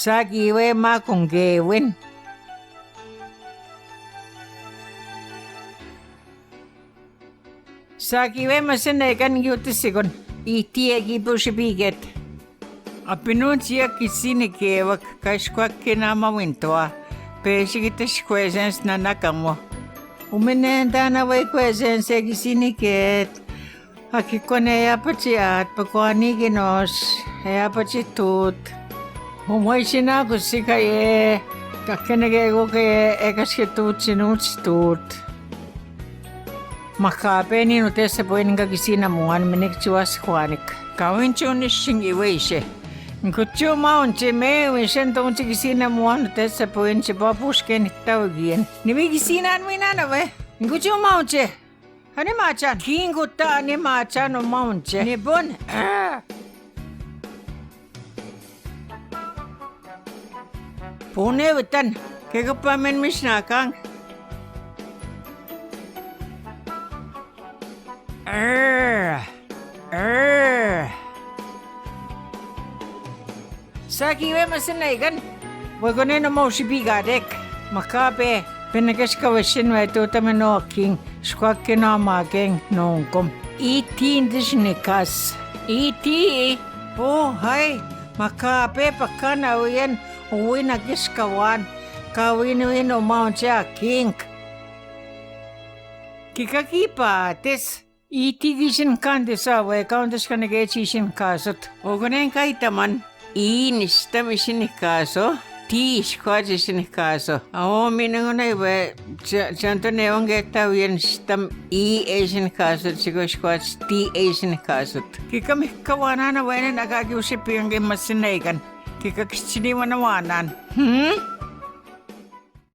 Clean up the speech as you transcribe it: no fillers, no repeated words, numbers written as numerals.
Zaagi'iwe-maagwangewin. Zaagi'iwe-mazina'igan giutisigon ihtiegi-bushibiget. Apinuntsia gichi-miigwech kaxkuakinamawintoa pexikitexkuezens nanakamo. Uminendanawa Ikwezens ezhi-niizhiwaad. Akikone aapiji pakuaniginos aapiji tut. Umuixinakusikaye kakenegego ekasketutsinutstut. Makaabe ninutessapuininga gichi-doodamowaad minik juanik. Kawinchunixingiweishe. Nkuchumaunchi mewishentonchi gichi-doodamowaad nutessapuinchi papuxkenitawigien. Nimi gichi-doodamowaad nkuchumaunchi. Animachan. Kinguta animachan umaunchi. Nibun. Punewitan. Kekapamen mishnakang. Zaagi'iwe-mazina'igan. Wegonesh bigadek. Makaabe. Pinagashkawashin ge-doodamowaad shkwakkinamageng nongkom. Ezhi-niizhiwaad. Iti. Oh, hai. Makaabe pakanawian. Uwinagishkawan. Kawinwin umauncha kink. Kikakipates. Iti-izhinikaazod ezhi-niizhiwaad. Ogonen kaitaman. Ezhi-niizhiwaad. Ezhi-niizhiwaad. Ominwenimaan. Chantoneongetawian stam ezhi-niizhiwaad. Zhigwa ezhi-niizhiwaad. Kikamikawanan awenen agagiushipiangin mazina'igan. Kikakchiniwanawanan.